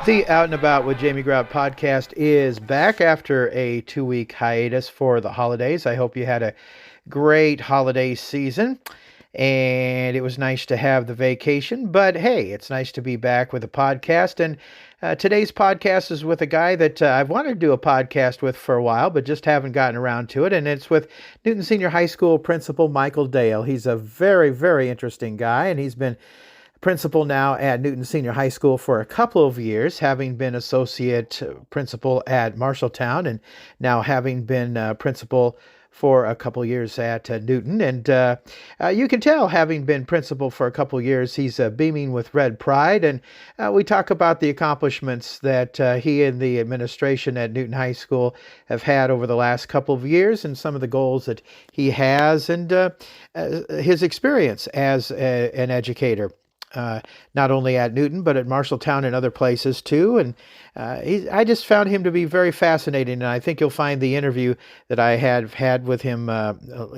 The Out and About with Jamie Grout podcast is back after a 2-week hiatus for the holidays. I hope you had a great holiday season and it was nice to have the vacation. But hey, it's nice to be back with a podcast. And today's podcast is with a guy that I've wanted to do a podcast with for a while, but just haven't gotten around to it. And it's with Newton Senior High School Principal Michael Dale. He's a very, very interesting guy, and he's been principal now at Newton Senior High School for a couple of years, having been associate principal at Marshalltown and now having been principal for a couple of years at Newton. And you can tell, having been principal for a couple of years, he's beaming with red pride. And we talk about the accomplishments that he and the administration at Newton High School have had over the last couple of years and some of the goals that he has and his experience as an educator. Not only at Newton, but at Marshalltown and other places too. And I just found him to be very fascinating. And I think you'll find the interview that I had with him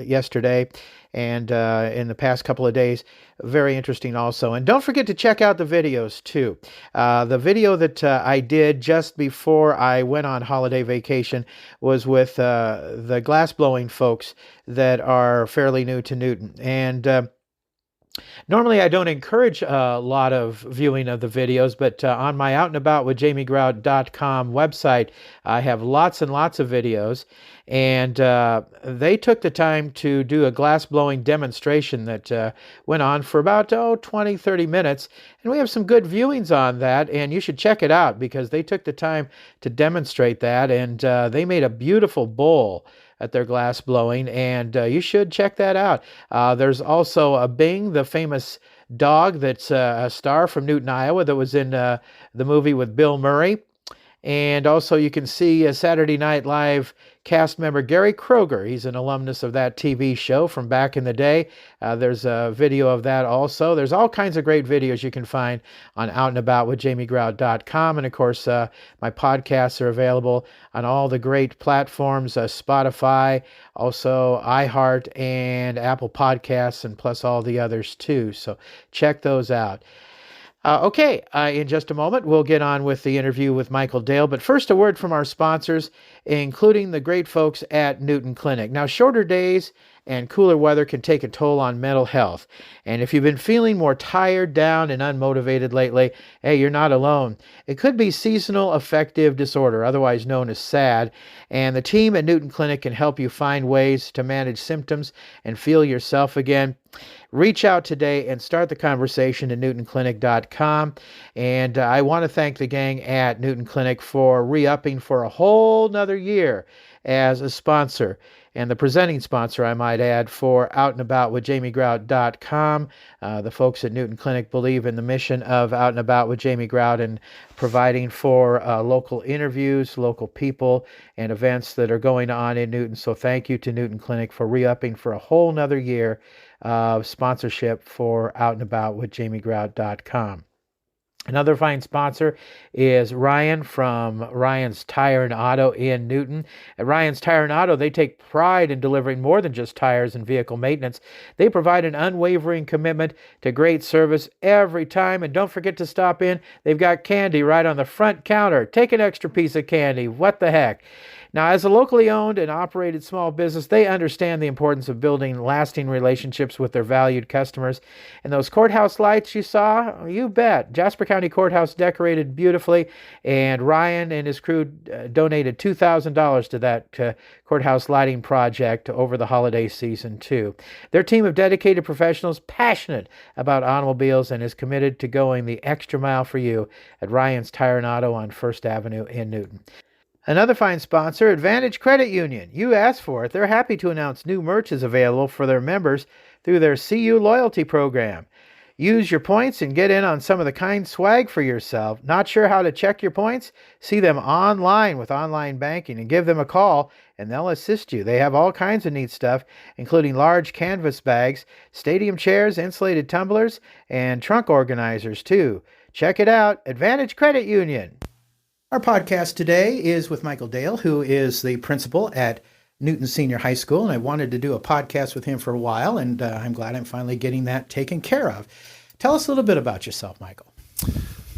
yesterday and in the past couple of days very interesting also. And don't forget to check out the videos too. The video that I did just before I went on holiday vacation was with the glassblowing folks that are fairly new to Newton. And normally, I don't encourage a lot of viewing of the videos, but on my outandaboutwithjamiegrout.com website, I have lots and lots of videos, and they took the time to do a glass blowing demonstration that went on for about 20, 30 minutes, and we have some good viewings on that, and you should check it out because they took the time to demonstrate that, and they made a beautiful bowl at their glass blowing, and you should check that out. There's also a Bing, the famous dog that's a star from Newton, Iowa, that was in the movie with Bill Murray. And also you can see a Saturday Night Live cast member, Gary Kroger. He's an alumnus of that TV show from back in the day. There's a video of that also. There's all kinds of great videos you can find on outandaboutwithjamiegrout.com. And of course, my podcasts are available on all the great platforms, Spotify, also iHeart and Apple Podcasts, and plus all the others too. So check those out. In just a moment, we'll get on with the interview with Michael Dale. But first, a word from our sponsors, including the great folks at Newton Clinic. Now, shorter days and cooler weather can take a toll on mental health. And if you've been feeling more tired, down, and unmotivated lately, hey, you're not alone. It could be seasonal affective disorder, otherwise known as SAD. And the team at Newton Clinic can help you find ways to manage symptoms and feel yourself again. Reach out today and start the conversation at newtonclinic.com. And I want to thank the gang at Newton Clinic for re-upping for a whole nother year as a sponsor. And the presenting sponsor, I might add, for outandaboutwithjamiegrout.com. The folks at Newton Clinic believe in the mission of Out and About with Jamie Grout and providing for local interviews, local people, and events that are going on in Newton. So thank you to Newton Clinic for re-upping for a whole nother year of sponsorship for Out and About with JamieGrout.com. Another fine sponsor is Ryan from Ryan's Tire and Auto in Newton. At Ryan's Tire and Auto, they take pride in delivering more than just tires and vehicle maintenance. They provide an unwavering commitment to great service every time. And don't forget to stop in. They've got candy right on the front counter. Take an extra piece of candy. What the heck? Now, as a locally owned and operated small business, they understand the importance of building lasting relationships with their valued customers. And those courthouse lights you saw, you bet. Jasper County Courthouse decorated beautifully, and Ryan and his crew donated $2,000 to that courthouse lighting project over the holiday season, too. Their team of dedicated professionals, passionate about automobiles, and is committed to going the extra mile for you at Ryan's Tire and Auto on First Avenue in Newton. Another fine sponsor, Advantage Credit Union. You asked for it. They're happy to announce new merch is available for their members through their CU loyalty program. Use your points and get in on some of the kind swag for yourself. Not sure how to check your points? See them online with online banking and give them a call and they'll assist you. They have all kinds of neat stuff, including large canvas bags, stadium chairs, insulated tumblers, and trunk organizers too. Check it out, Advantage Credit Union. Our podcast today is with Michael Dale, who is the principal at Newton Senior High School, and I wanted to do a podcast with him for a while, and I'm glad I'm finally getting that taken care of. Tell us a little bit about yourself, Michael.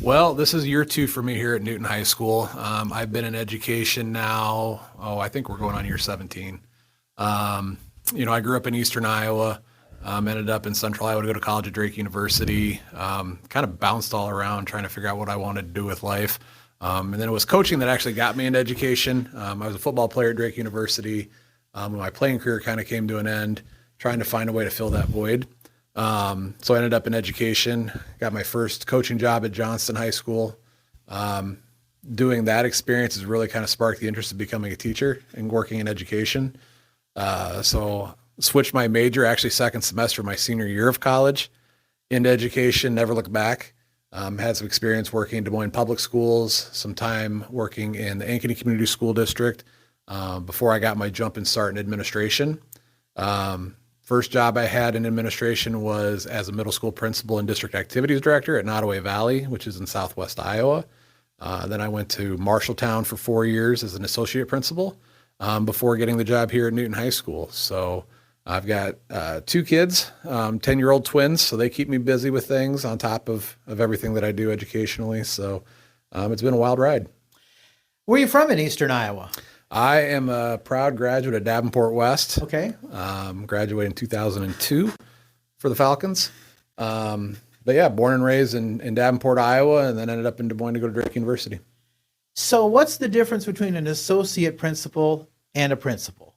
Well, this is year 2 for me here at Newton High School. I've been in education now, I think we're going on year 17. Um, I grew up in Eastern Iowa, ended up in Central Iowa to go to college at Drake University, kind of bounced all around trying to figure out what I wanted to do with life. And then it was coaching that actually got me into education. I was a football player at Drake University. When my playing career kind of came to an end, trying to find a way to fill that void. So I ended up in education, got my first coaching job at Johnston High School. Doing that experience has really kind of sparked the interest of becoming a teacher and working in education. So switched my major actually second semester of my senior year of college into education, never looked back. Had some experience working in Des Moines Public Schools, some time working in the Ankeny Community School District before I got my jump and start in administration. First job I had in administration was as a middle school principal and district activities director at Nottoway Valley, which is in southwest Iowa. Then I went to Marshalltown for 4 years as an associate principal before getting the job here at Newton High School. So I've got 2 kids, 10-year-old twins, so they keep me busy with things on top of everything that I do educationally. So it's been a wild ride. Where are you from in Eastern Iowa? I am a proud graduate at Davenport West. Okay. Graduated in 2002 for the Falcons. But yeah, born and raised in Davenport, Iowa, and then ended up in Des Moines to go to Drake University. So what's the difference between an associate principal and a principal?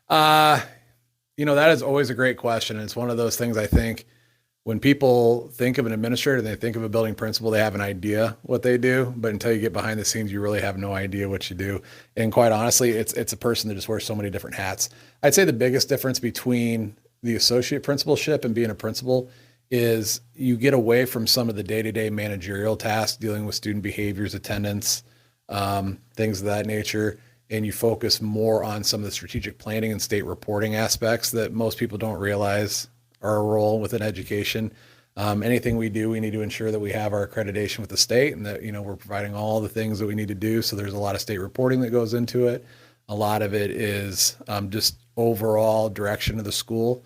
That is always a great question. And it's one of those things I think when people think of an administrator, they think of a building principal, they have an idea what they do, but until you get behind the scenes, you really have no idea what you do. And quite honestly, it's a person that just wears so many different hats. I'd say the biggest difference between the associate principalship and being a principal is you get away from some of the day-to-day managerial tasks, dealing with student behaviors, attendance, things of that nature, and you focus more on some of the strategic planning and state reporting aspects that most people don't realize our role within education. Anything we do, we need to ensure that we have our accreditation with the state and that, we're providing all the things that we need to do. So there's a lot of state reporting that goes into it. A lot of it is just overall direction of the school,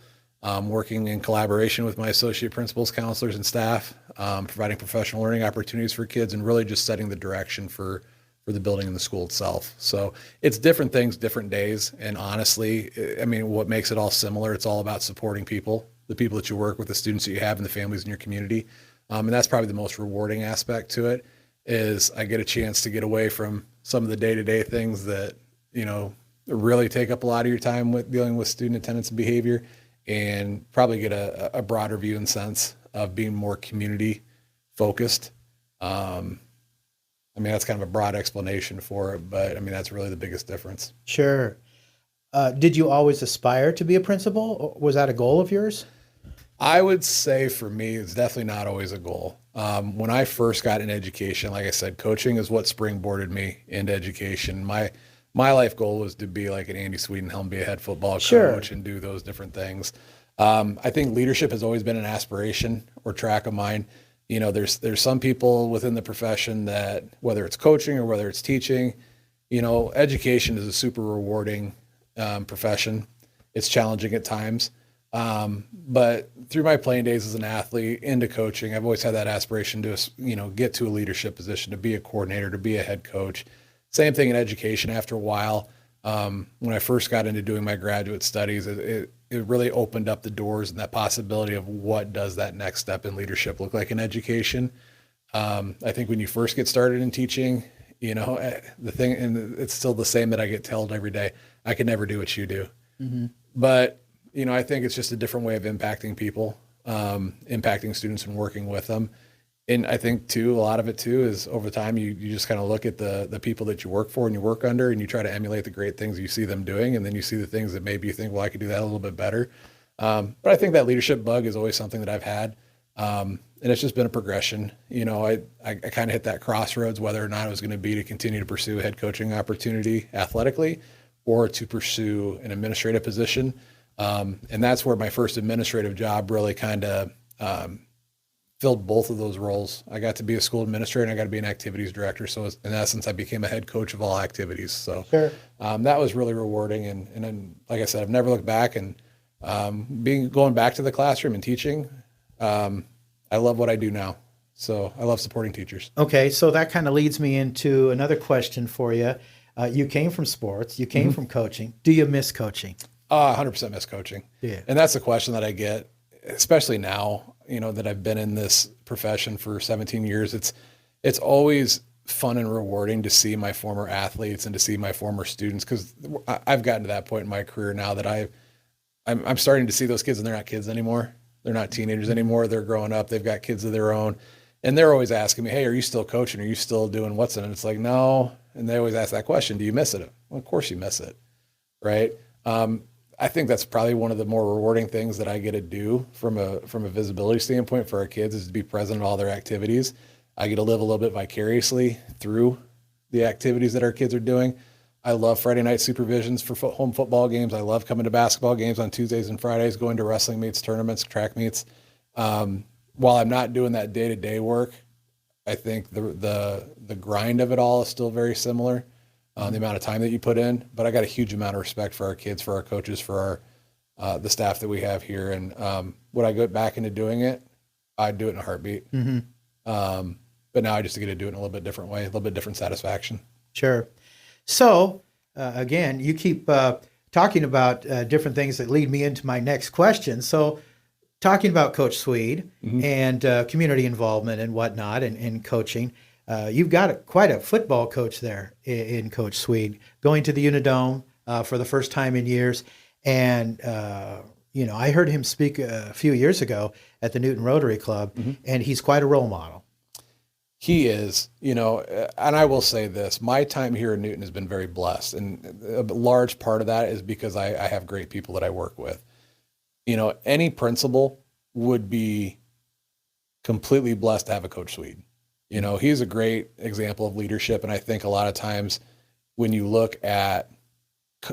working in collaboration with my associate principals, counselors, and staff, providing professional learning opportunities for kids and really just setting the direction for the building and the school itself. So it's different things, different days. And honestly, what makes it all similar, it's all about supporting people, the people that you work with, the students that you have, and the families in your community. And that's probably the most rewarding aspect to it is I get a chance to get away from some of the day-to-day things that, really take up a lot of your time with dealing with student attendance and behavior and probably get a broader view and sense of being more community focused. That's kind of a broad explanation for it, but that's really the biggest difference. Sure. Did you always aspire to be a principal? Or was that a goal of yours? I would say for me, it's definitely not always a goal. When I first got in education, like I said, coaching is what springboarded me into education. My life goal was to be like an Andy Swedenhelm, be a head football coach and do those different things. I think leadership has always been an aspiration or track of mine. There's some people within the profession that whether it's coaching or whether it's teaching, education is a super rewarding profession. It's challenging at times. But through my playing days as an athlete into coaching, I've always had that aspiration to, get to a leadership position, to be a coordinator, to be a head coach. Same thing in education after a while. When I first got into doing my graduate studies, it really opened up the doors and that possibility of what does that next step in leadership look like in education. I think when you first get started in teaching, the thing, and it's still the same that I get told every day, I could never do what you do. Mm-hmm. But, I think it's just a different way of impacting people, impacting students and working with them. And I think too, a lot of it too is over time, you just kind of look at the people that you work for and you work under and you try to emulate the great things you see them doing. And then you see the things that maybe you think, well, I could do that a little bit better. But I think that leadership bug is always something that I've had. And it's just been a progression. I kind of hit that crossroads, whether or not it was going to be to continue to pursue a head coaching opportunity athletically or to pursue an administrative position. And that's where my first administrative job really kind of filled both of those roles. I got to be a school administrator and I got to be an activities director. So in essence, I became a head coach of all activities. So that was really rewarding. And then, like I said, I've never looked back and going back to the classroom and teaching. I love what I do now. So I love supporting teachers. Okay, so that kind of leads me into another question for you. You came from sports, you came from coaching. Do you miss coaching? 100% miss coaching. Yeah. And that's the question that I get, especially now, that I've been in this profession for 17 years. It's always fun and rewarding to see my former athletes and to see my former students, because I've gotten to that point in my career now that I'm starting to see those kids, and they're not kids anymore. They're not teenagers anymore. They're growing up. They've got kids of their own. And they're always asking me, hey, are you still coaching? Are you still doing what's in it? And it's like, no. And they always ask that question, do you miss it? Well, of course you miss it, right? I think that's probably one of the more rewarding things that I get to do from a visibility standpoint for our kids, is to be present at all their activities. I get to live a little bit vicariously through the activities that our kids are doing. I love Friday night supervisions for home football games. I love coming to basketball games on Tuesdays and Fridays, going to wrestling meets, tournaments, track meets. While I'm not doing that day-to-day work, I think the grind of it all is still very similar, the amount of time that you put in. But I got a huge amount of respect for our kids, for our coaches, for the staff that we have here. And would I go back into doing it? I'd do it in a heartbeat. But now I just get to do it in a little bit different way, a little bit different satisfaction. Sure. So, again, you keep talking about different things that lead me into my next question. So, talking about Coach Swede and community involvement and whatnot and coaching, you've got quite a football coach there in Coach Swede, going to the Unidome for the first time in years. And, I heard him speak a few years ago at the Newton Rotary Club, and he's quite a role model. He is, and I will say this, my time here in Newton has been very blessed. And a large part of that is because I have great people that I work with. Any principal would be completely blessed to have a Coach Swede. He's a great example of leadership. And I think a lot of times when you look at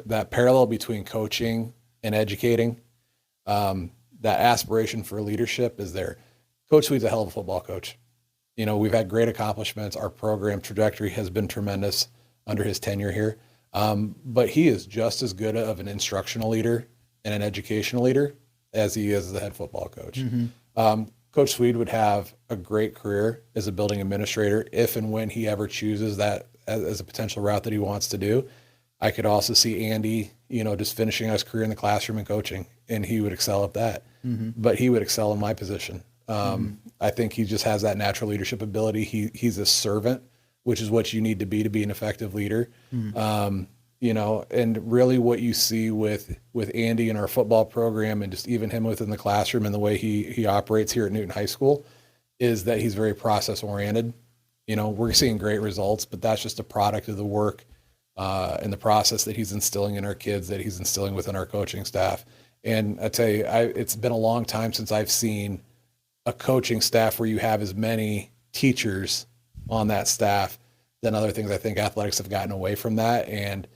that parallel between coaching and educating, that aspiration for leadership is there. Coach Swede's a hell of a football coach. We've had great accomplishments. Our program trajectory has been tremendous under his tenure here. But he is just as good of an instructional leader and an educational leader as he is as a head football coach. Coach Swede would have a great career as a building administrator if and when he ever chooses that as a potential route that he wants to do. I could also see Andy, just finishing his career in the classroom and coaching, and he would excel at that. But he would excel in my position. I think he just has that natural leadership ability. He's a servant, which is what you need to be an effective leader. And really what you see with Andy in our football program, and just even him within the classroom and the way he operates here at Newton High School, is that he's very process oriented. We're seeing great results, but that's just a product of the work and the process that he's instilling in our kids, that he's instilling within our coaching staff. And I tell you, it's been a long time since I've seen a coaching staff where you have as many teachers on that staff than other things. I think athletics have gotten away from that. And,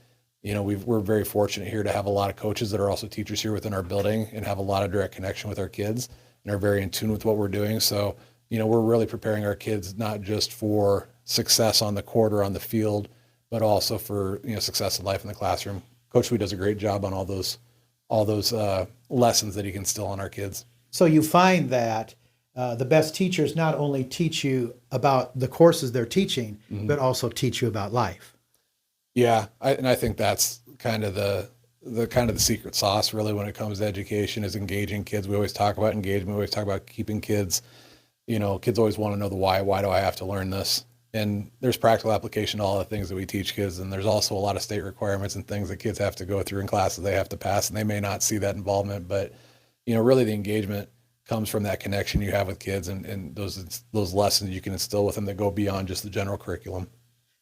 we're very fortunate here to have a lot of coaches that are also teachers here within our building and have a lot of direct connection with our kids and are very in tune with what we're doing. So, we're really preparing our kids, not just for success on the court or on the field, but also for, success in life in the classroom. Coach Wee does a great job on all those lessons that he can instill on our kids. So you find that the best teachers not only teach you about the courses they're teaching, but also teach you about life. Yeah, I think that's kind of the secret sauce, really, when it comes to education, is engaging kids. We always talk about engagement. We always talk about keeping kids. Kids always want to know the why. Why do I have to learn this? And there's practical application to all the things that we teach kids. And there's also a lot of state requirements and things that kids have to go through in classes they have to pass. And they may not see that involvement, but, really the engagement comes from that connection you have with kids and those lessons you can instill with them that go beyond just the general curriculum.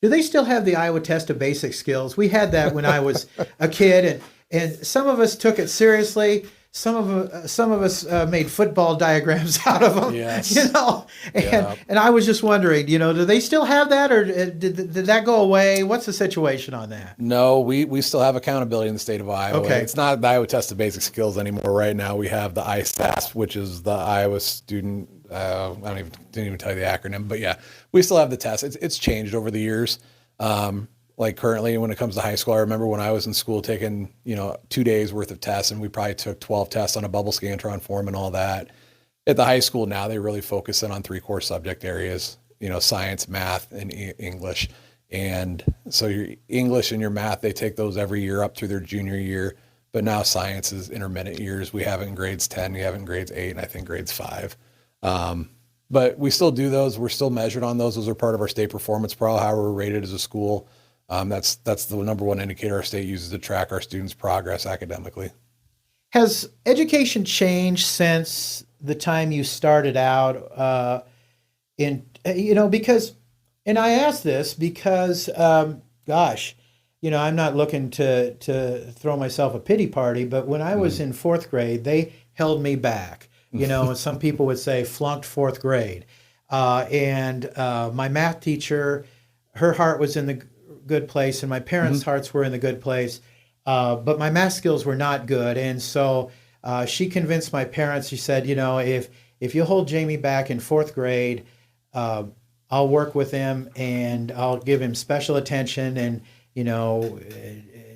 Do they still have the Iowa Test of Basic Skills? We had that when I was a kid, and some of us took it seriously. Some of us made football diagrams out of them. Yes. And I was just wondering, do they still have that, or did that go away? What's the situation on that? No, we still have accountability in the state of Iowa. Okay. It's not the Iowa Test of Basic Skills anymore. Right now, we have the ISTAS, which is the Iowa Student. I didn't even tell you the acronym, but yeah, we still have the test. It's changed over the years. Like currently, when it comes to high school, I remember when I was in school taking, 2 days worth of tests, and we probably took 12 tests on a bubble scantron form and all that. at the high school now, they really focus in on 3 core subject areas, science, math, and English. And so your English and your math, they take those every year up through their junior year. But now science is intermittent years. We have it in grades 10, we have it in grades 8, and I think grades 5. But we still do those. We're still measured on those. Those are part of our state performance pro, how we're rated as a school. That's the number one indicator our state uses to track our students' progress academically. Has education changed since the time you started out because, and I ask this because, gosh, I'm not looking to throw myself a pity party, but when I was in 4th grade, they held me back. Some people would say flunked 4th grade. And my math teacher, her heart was in the good place, and my parents' hearts were in the good place. But my math skills were not good. And so she convinced my parents. She said, if you hold Jamie back in 4th grade, I'll work with him and I'll give him special attention. And,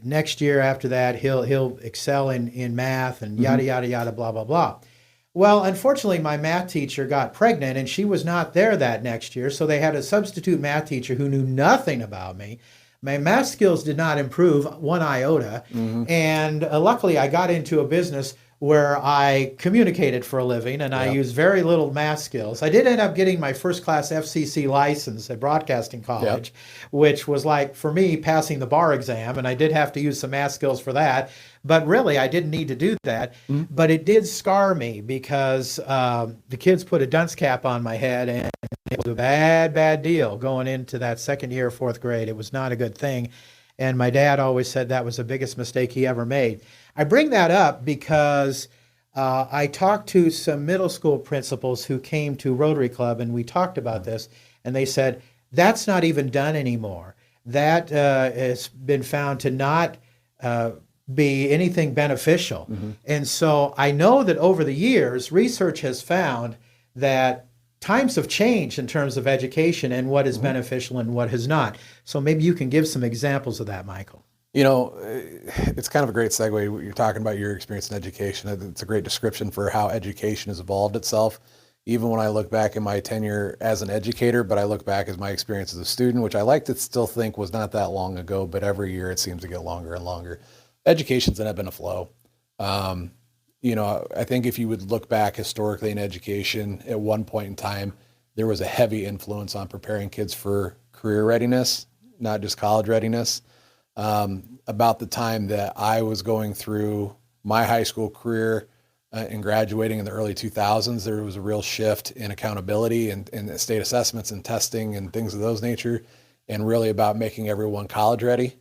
next year after that, he'll excel in math and yada, yada, yada, blah, blah, blah. Well, unfortunately, my math teacher got pregnant and she was not there that next year. So they had a substitute math teacher who knew nothing about me. My math skills did not improve one iota. And luckily, I got into a business where I communicated for a living and I used very little math skills. I did end up getting my first class FCC license at Broadcasting College, which was like, for me, passing the bar exam. And I did have to use some math skills for that. But really, I didn't need to do that. But it did scar me because the kids put a dunce cap on my head, and it was a bad, bad deal going into that second year of 4th grade. It was not a good thing. And my dad always said that was the biggest mistake he ever made. I bring that up because I talked to some middle school principals who came to Rotary Club, and we talked about this, and they said, that's not even done anymore. That has been found to not be anything beneficial. And so I know that over the years, research has found that times have changed in terms of education and what is beneficial and what has not. So maybe you can give some examples of that, Michael. It's kind of a great segue. You're talking about your experience in education. It's a great description for how education has evolved itself. Even when I look back in my tenure as an educator, but I look back as my experience as a student, which I like to still think was not that long ago, but every year it seems to get longer and longer. Education's an ebb and a flow. I think if you would look back historically in education, at one point in time, there was a heavy influence on preparing kids for career readiness, not just college readiness. About the time that I was going through my high school career and graduating in the early 2000s, there was a real shift in accountability and state assessments and testing and things of those nature, and really about making everyone college ready.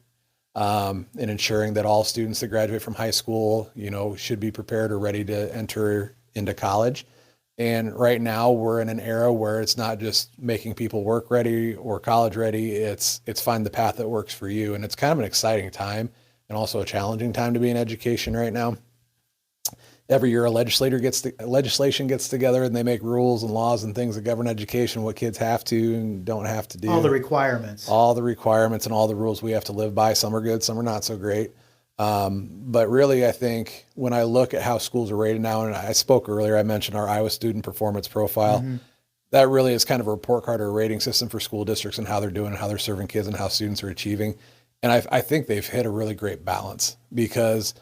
And ensuring that all students that graduate from high school, should be prepared or ready to enter into college. And right now we're in an era where it's not just making people work ready or college ready. It's find the path that works for you. And it's kind of an exciting time and also a challenging time to be in education right now. Every year legislation gets together and they make rules and laws and things that govern education, what kids have to and don't have to do. All the requirements and all the rules we have to live by. Some are good, some are not so great. But really, I think when I look at how schools are rated now, and I spoke earlier, I mentioned our Iowa Student Performance Profile. That really is kind of a report card or a rating system for school districts and how they're doing, how they're serving kids and how students are achieving. And I think they've hit a really great balance, because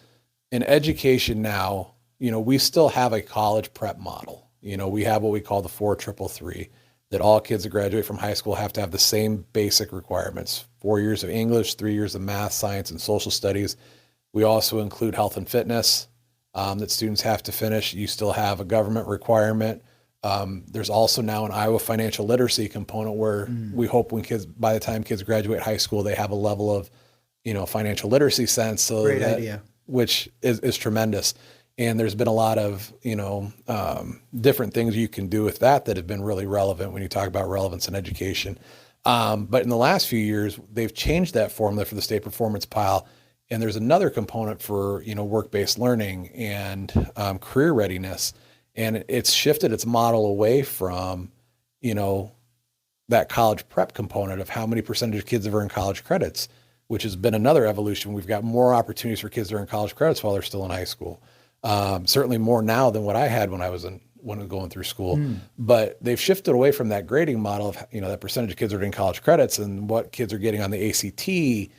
in education now, we still have a college prep model. We have what we call the 4-3-3, that all kids that graduate from high school have to have the same basic requirements: 4 years of English, 3 years of math, science, and social studies. We also include health and fitness that students have to finish. You still have a government requirement. There's also now an Iowa financial literacy component where we hope by the time kids graduate high school, they have a level of, financial literacy sense. So great idea. Which is tremendous. And there's been a lot of, different things you can do with that have been really relevant when you talk about relevance in education. But in the last few years, they've changed that formula for the state performance pile. And there's another component for, work-based learning and career readiness. And it's shifted its model away from, that college prep component of how many percentage of kids have earned college credits, which has been another evolution. We've got more opportunities for kids to earn college credits while they're still in high school. Certainly more now than what I had when I was in when going through school. But they've shifted away from that grading model of, that percentage of kids are getting college credits and what kids are getting on the ACT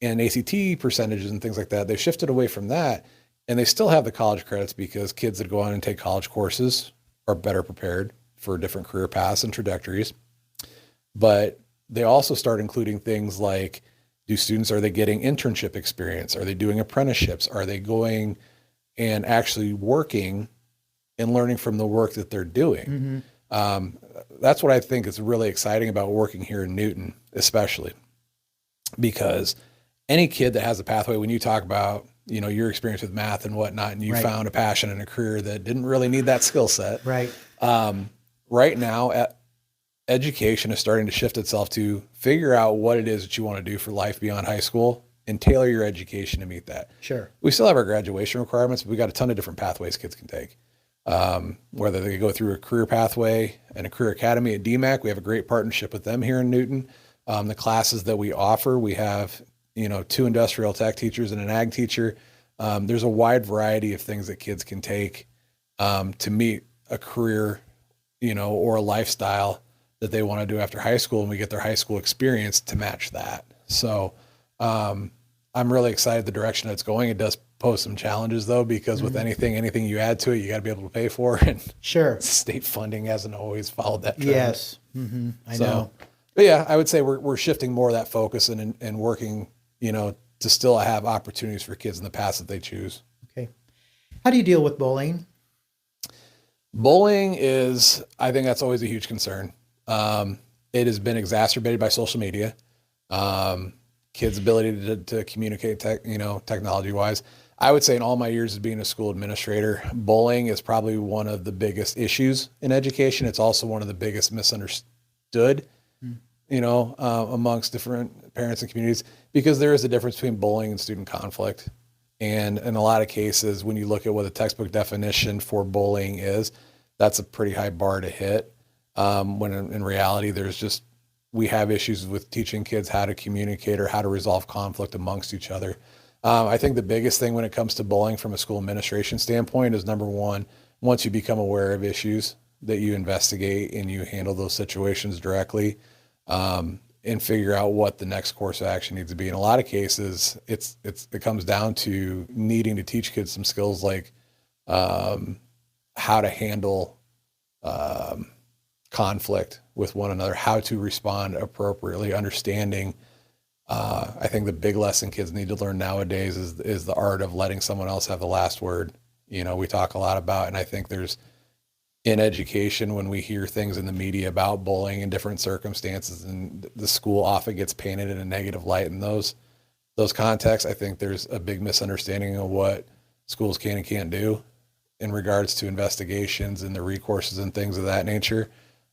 and ACT percentages and things like that. They've shifted away from that, and they still have the college credits because kids that go on and take college courses are better prepared for different career paths and trajectories. But they also start including things like, are they getting internship experience? Are they doing apprenticeships? Are they going and actually working and learning from the work that they're doing? That's what I think is really exciting about working here in Newton, especially because any kid that has a pathway, when you talk about, your experience with math and whatnot, and you found a passion and a career that didn't really need that skill set. Right. Right now, education is starting to shift itself to figure out what it is that you want to do for life beyond high school and tailor your education to meet that. Sure. We still have our graduation requirements, but we got a ton of different pathways kids can take. Whether they go through a career pathway and a career academy at DMAC, we have a great partnership with them here in Newton. The classes that we offer, we have, 2 industrial tech teachers and an ag teacher. There's a wide variety of things that kids can take to meet a career, or a lifestyle that they want to do after high school, and we get their high school experience to match that. So I'm really excited the direction it's going. It does pose some challenges though, because with anything you add to it, you got to be able to pay for, and sure, state funding hasn't always followed that trend. Yes. I know. But yeah, I would say we're shifting more of that focus and working, to still have opportunities for kids in the paths that they choose. Okay. How do you deal with bullying? Bullying I think that's always a huge concern. It has been exacerbated by social media. Kids' ability to communicate, technology wise. I would say in all my years of being a school administrator, bullying is probably one of the biggest issues in education. It's also one of the biggest misunderstood, amongst different parents and communities, because there is a difference between bullying and student conflict. And in a lot of cases, when you look at what the textbook definition for bullying is, that's a pretty high bar to hit. When in reality, we have issues with teaching kids how to communicate or how to resolve conflict amongst each other. I think the biggest thing when it comes to bullying from a school administration standpoint is, number one, once you become aware of issues, that you investigate and you handle those situations directly, and figure out what the next course of action needs to be. In a lot of cases, it comes down to needing to teach kids some skills like how to handle conflict with one another, how to respond appropriately, understanding. I think the big lesson kids need to learn nowadays is the art of letting someone else have the last word. We talk a lot about, and I think in education, when we hear things in the media about bullying in different circumstances, and the school often gets painted in a negative light in those contexts, I think there's a big misunderstanding of what schools can and can't do in regards to investigations and the recourses and things of that nature.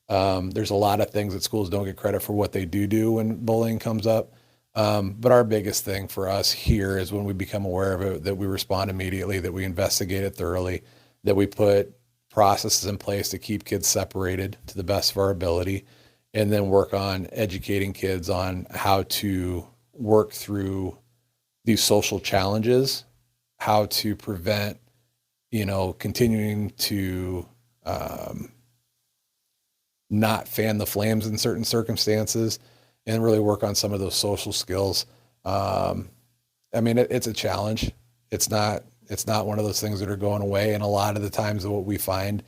There's a lot of things that schools don't get credit for what they do when bullying comes up. But our biggest thing for us here is when we become aware of it, that we respond immediately, that we investigate it thoroughly, that we put processes in place to keep kids separated to the best of our ability, and then work on educating kids on how to work through these social challenges, how to prevent, continuing to not fan the flames in certain circumstances, and really work on some of those social skills. It's a challenge. It's not one of those things that are going away. And a lot of the times what we find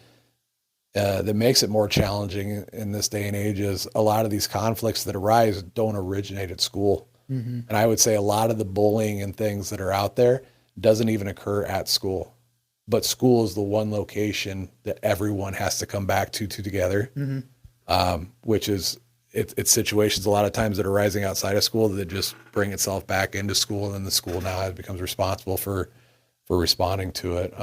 that makes it more challenging in this day and age is a lot of these conflicts that arise don't originate at school. And I would say a lot of the bullying and things that are out there doesn't even occur at school. But school is the one location that everyone has to come back to together, which is it's situations a lot of times that are rising outside of school that just bring itself back into school, and then the school now becomes responsible for responding to it.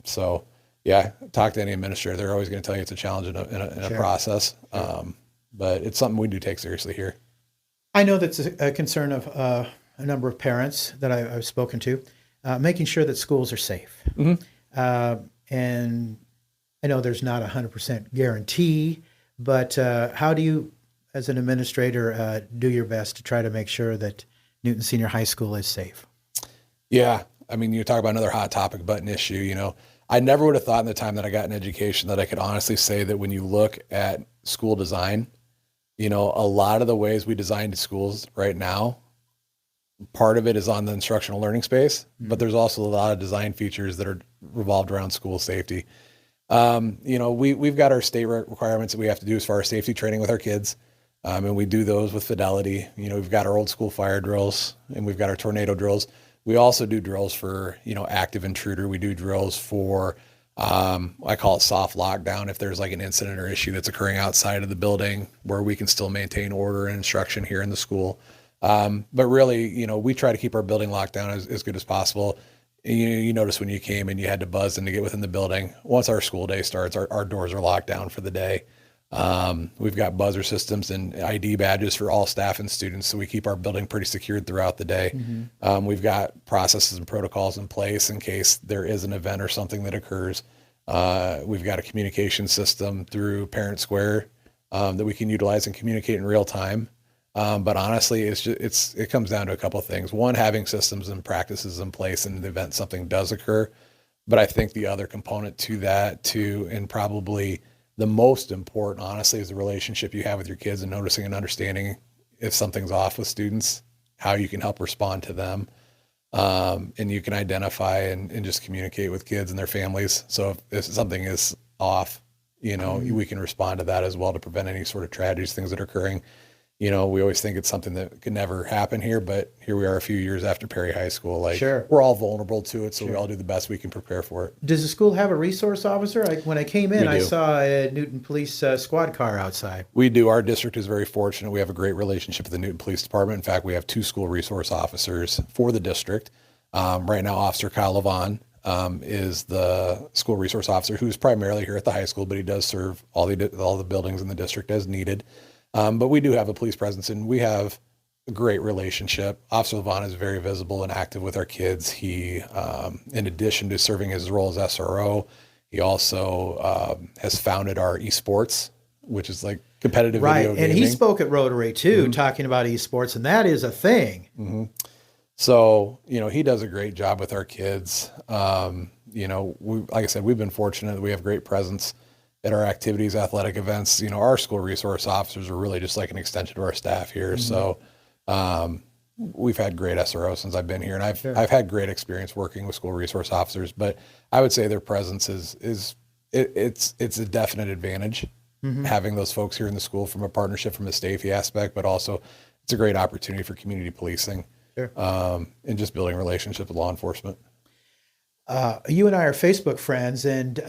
So yeah, talk to any administrator. They're always going to tell you it's a challenge in a process. But it's something we do take seriously here. I know that's a concern of a number of parents that I've spoken to, making sure that schools are safe. And I know there's not 100% guarantee, but how do you, as an administrator, do your best to try to make sure that Newton Senior High School is safe? Yeah. You talk about another hot topic button issue. I never would have thought in the time that I got in education that I could honestly say that when you look at school design, a lot of the ways we design schools right now, part of it is on the instructional learning space, but there's also a lot of design features that are revolved around school safety. We've got our state requirements that we have to do as far as safety training with our kids. And we do those with fidelity. We've got our old school fire drills and we've got our tornado drills. We also do drills for, active intruder. We do drills for, I call it soft lockdown. If there's like an incident or issue that's occurring outside of the building where we can still maintain order and instruction here in the school. But really, we try to keep our building locked down as good as possible. You notice when you came and you had to buzz in to get within the building. Once our school day starts, our doors are locked down for the day. We've got buzzer systems and ID badges for all staff and students, so we keep our building pretty secured throughout the day. We've got processes and protocols in place in case there is an event or something that occurs. We've got a communication system through Parent Square that we can utilize and communicate in real time. But honestly, it comes down to a couple of things. One, having systems and practices in place in the event something does occur. But I think the other component to that too, and probably the most important, honestly, is the relationship you have with your kids and noticing and understanding if something's off with students, how you can help respond to them. And you can identify and just communicate with kids and their families. So if something is off, we can respond to that as well to prevent any sort of tragedies, things that are occurring. We always think it's something that could never happen here, but here we are a few years after Perry High School. Sure. We're all vulnerable to it, so we all do the best we can prepare for it. Does the school have a resource officer? When I came in, I do. saw a Newton Police squad car outside. We do. Our district is very fortunate. We have a great relationship with the Newton Police Department. In fact, we have 2 school resource officers for the district. Right now, Officer Kyle Levon is the school resource officer who's primarily here at the high school, but he does serve all the buildings in the district as needed. But we do have a police presence and we have a great relationship. Officer Levon is very visible and active with our kids. He, in addition to serving his role as SRO, he also has founded our esports, which is like competitive video gaming. And he spoke at Rotary too, talking about esports, and that is a thing. So, he does a great job with our kids. Like I said, we've been fortunate that we have great presence at our activities, athletic events. Our school resource officers are really just like an extension of our staff here. So we've had great SROs since I've been here, and I've had great experience working with school resource officers. But I would say their presence it's a definite advantage having those folks here in the school from a partnership, from a safety aspect, but also it's a great opportunity for community policing and just building relationships with law enforcement. You and I are Facebook friends, and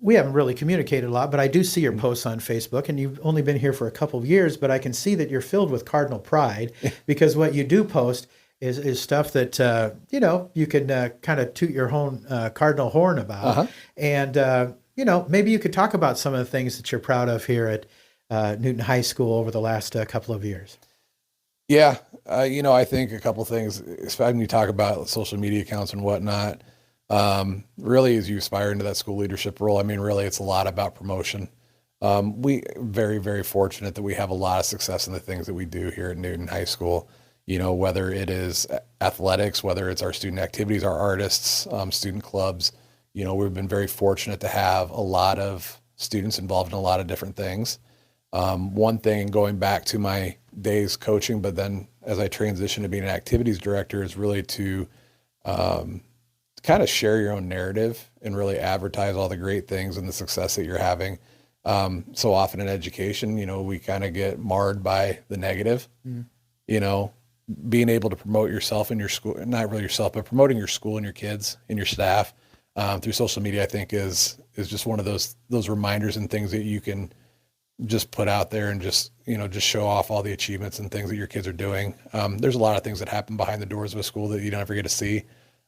we haven't really communicated a lot, but I do see your posts on Facebook, and you've only been here for a couple of years, but I can see that you're filled with Cardinal pride because what you do post is stuff that, you can kind of toot your own Cardinal horn about. And, maybe you could talk about some of the things that you're proud of here at Newton High School over the last couple of years. Yeah. I think a couple of things, especially when you talk about social media accounts and whatnot, really, as you aspire into that school leadership role, really, it's a lot about promotion. We very, very fortunate that we have a lot of success in the things that we do here at Newton High School, whether it is athletics, whether it's our student activities, our artists, student clubs, we've been very fortunate to have a lot of students involved in a lot of different things. One thing going back to my days coaching, but then as I transitioned to being an activities director, is really to, kind of share your own narrative and really advertise all the great things and the success that you're having. So often in education, we kind of get marred by the negative, being able to promote yourself and your school, not really yourself, but promoting your school and your kids and your staff through social media, I think is just one of those reminders and things that you can just put out there and just show off all the achievements and things that your kids are doing. There's a lot of things that happen behind the doors of a school that you don't ever get to see.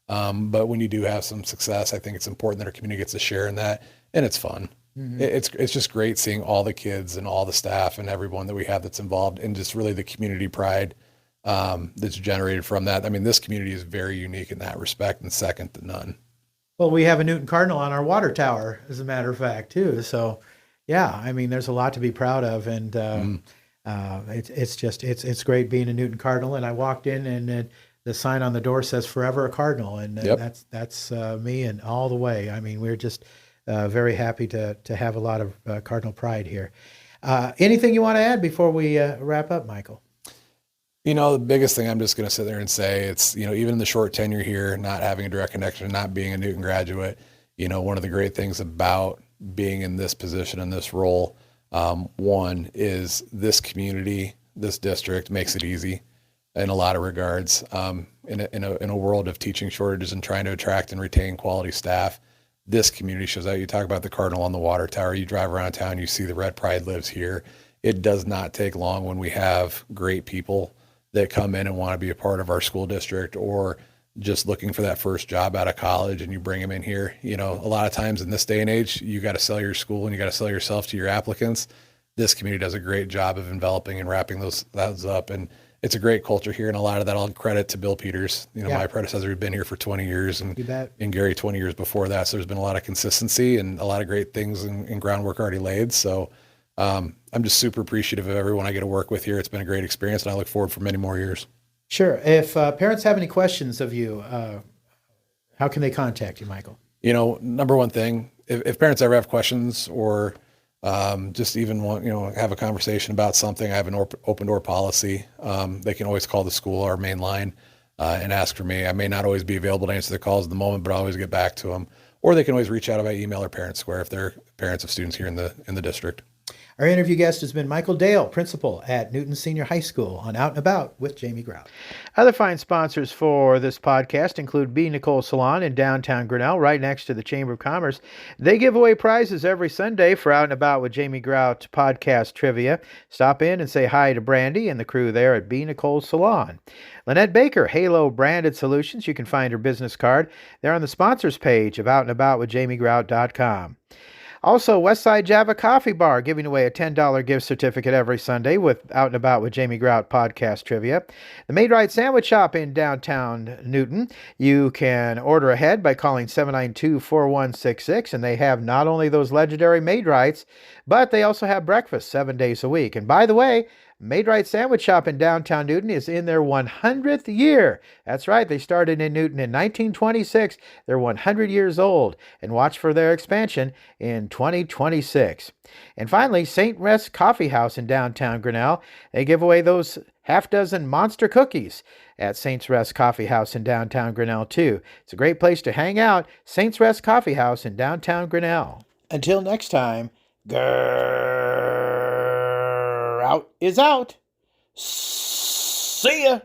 But when you do have some success, I think it's important that our community gets to share in that, and it's fun. It's just great seeing all the kids and all the staff and everyone that we have that's involved, and just really the community pride that's generated from that. This community is very unique in that respect and second to none. Well, we have a Newton Cardinal on our water tower, as a matter of fact, too. So, yeah, there's a lot to be proud of, and it's great being a Newton Cardinal. And I walked in, and the sign on the door says "Forever a Cardinal," and Yep. that's me and all the way. I mean, we're just very happy to have a lot of Cardinal pride here. Anything you want to add before we wrap up, Michael? The biggest thing I'm just going to sit there and say, it's, even in the short tenure here, not having a direct connection, not being a Newton graduate, one of the great things about being in this position, in this role, one is this community, this district makes it easy in a lot of regards. In a world of teaching shortages and trying to attract and retain quality staff, this community shows out. You talk about the Cardinal on the water tower, you drive around town, you see the Red Pride lives here. It does not take long when we have great people that come in and want to be a part of our school district, or just looking for that first job out of college, and you bring them in here. A lot of times in this day and age, you got to sell your school and you got to sell yourself to your applicants. This community does a great job of enveloping and wrapping those up. And it's a great culture here. And a lot of that I'll credit to Bill Peters. My predecessor had been here for 20 years and Gary 20 years before that. So there's been a lot of consistency and a lot of great things and groundwork already laid. So I'm just super appreciative of everyone I get to work with here. It's been a great experience, and I look forward for many more years. Sure. If parents have any questions of you, how can they contact you, Michael? Number one thing, if parents ever have questions or just even want, have a conversation about something, I have an open door policy. They can always call the school, our main line, and ask for me. I may not always be available to answer the calls at the moment, but I'll always get back to them. Or they can always reach out by email or Parent Square if they're parents of students here in the district. Our interview guest has been Michael Dale, principal at Newton Senior High School, on Out and About with Jamie Grout. Other fine sponsors for this podcast include B. Nicole Salon in downtown Grinnell, right next to the Chamber of Commerce. They give away prizes every Sunday for Out and About with Jamie Grout podcast trivia. Stop in and say hi to Brandy and the crew there at B. Nicole Salon. Lynette Baker, Halo Branded Solutions. You can find her business card there on the sponsors page of outandaboutwithjamiegrout.com. Also, Westside Java Coffee Bar giving away a $10 gift certificate every Sunday with Out and About with Jamie Grout podcast trivia. The Made Right Sandwich Shop in downtown Newton. You can order ahead by calling 792-4166, and they have not only those legendary Made Rights, but they also have breakfast 7 days a week. And by the way, Made Right Sandwich Shop in downtown Newton is in their 100th year. That's right, they started in Newton in 1926. They're 100 years old, and watch for their expansion in 2026. And finally, St. Rest Coffee House in downtown Grinnell. They give away those half dozen monster cookies at St. Rest Coffee House in downtown Grinnell, too. It's a great place to hang out. St. Rest Coffee House in downtown Grinnell. Until next time, out is out. See ya.